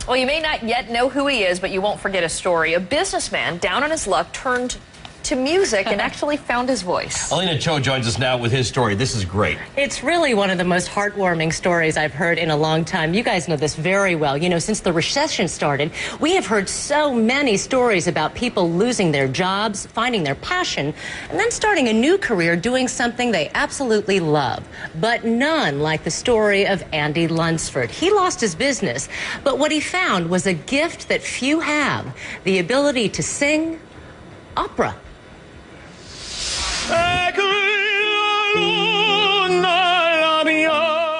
Well, you may not yet know who he is, but you won't forget his story. A businessman down on his luck turned to music and actually found his voice. Alina Cho joins us now with his story. This is great. It's really one of the most heartwarming stories I've heard in a long time. You guys know this very well. You know, since the recession started, we have heard so many stories about people losing their jobs, finding their passion, and then starting a new career doing something they absolutely love. But none like the story of Andy Lunsford. He lost his business, but what he found was a gift that few have, the ability to sing opera.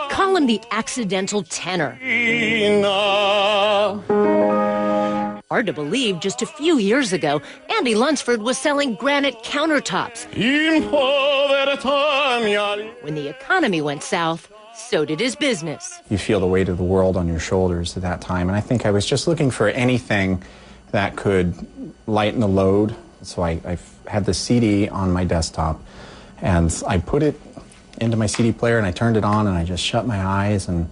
Call him the Accidental Tenor. Hard to believe, just a few years ago, Andy Lunsford was selling granite countertops. When the economy went south, so did his business. You feel the weight of the world on your shoulders at that time, and I think I was just looking for anything that could lighten the load. So I had the CD on my desktop, and I put it into my CD player, and I turned it on, and I just shut my eyes, and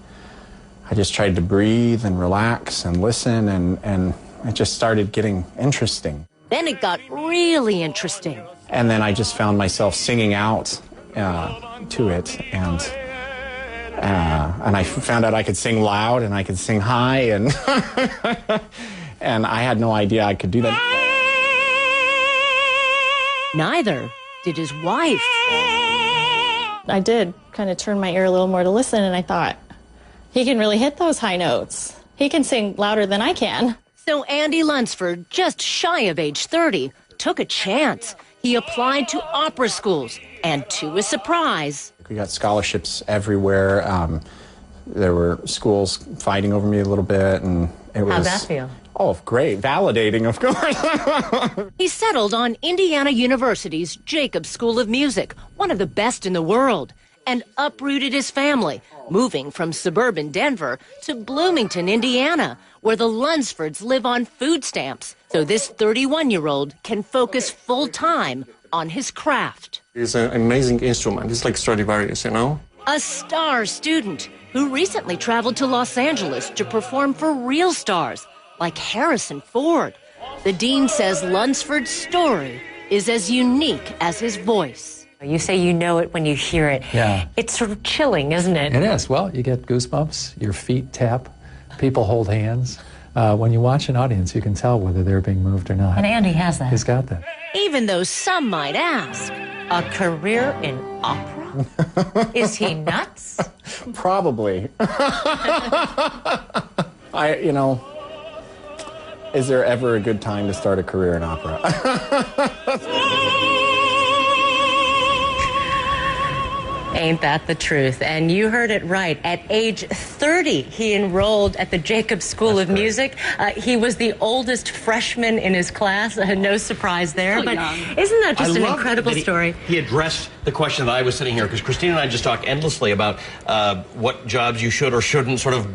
I just tried to breathe and relax and listen, and it just started getting interesting. Then it got really interesting. And then I just found myself singing out to it, and I found out I could sing loud, and I could sing high, and and I had no idea I could do that. Neither did his wife. I did kind of turn my ear a little more to listen, and I thought, he can really hit those high notes. He can sing louder than I can. So Andy Lunsford, just shy of age 30, took a chance. He applied to opera schools, and to his surprise, we got scholarships everywhere. There were schools fighting over me a little bit, and it was... How'd that feel? Oh, great. Validating, of course. He settled on Indiana University's Jacobs School of Music, one of the best in the world, and uprooted his family, moving from suburban Denver to Bloomington, Indiana, where the Lunsfords live on food stamps. So this 31-year-old can focus full-time on his craft. It's an amazing instrument. It's like Stradivarius, you know? A star student who recently traveled to Los Angeles to perform for real stars like Harrison Ford. The dean says Lunsford's story is as unique as his voice. You say you know it when you hear it. Yeah. It's sort of chilling, isn't it? It is. Well, you get goosebumps, your feet tap, people hold hands. When you watch an audience, you can tell whether they're being moved or not. And Andy has that. He's got that. Even though some might ask, a career in opera? Is he nuts? Probably. You know, is there ever a good time to start a career in opera? Ain't that the truth? And you heard it right. At age 30, he enrolled at the Jacobs School of Music. He was the oldest freshman in his class. No surprise there. But isn't that just an incredible story? He addressed the question that I was sitting here, because Christina and I just talked endlessly about what jobs you should or shouldn't sort of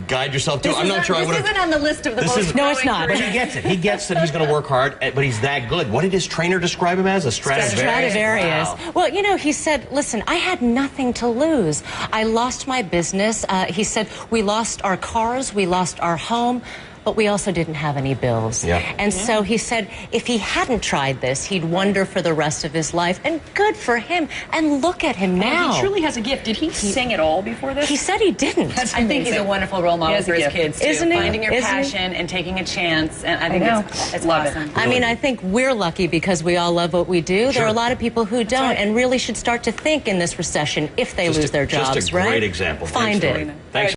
guide yourself to. I'm not sure I would have... This isn't on the list of the most... No, it's not. But he gets it. He gets that he's going to work hard, but he's that good. What did his trainer describe him as? A Stradivarius? Wow. Well, you know, he said, listen, I had nothing to lose. I lost my business. He said, we lost our cars, we lost our home, but we also didn't have any bills. Yeah. And so he said if he hadn't tried this, he'd wonder for the rest of his life. And good for him. And look at him now. He truly has a gift. Did he sing at all before this? He said he didn't. I think he's a wonderful role model for his kids, too. Isn't he? Finding your passion and taking a chance. And I think it's awesome. I mean, I think we're lucky because we all love what we do. There are a lot of people who don't and really should start to think in this recession if they lose their jobs, right? Just a great example. Find it. Thanks.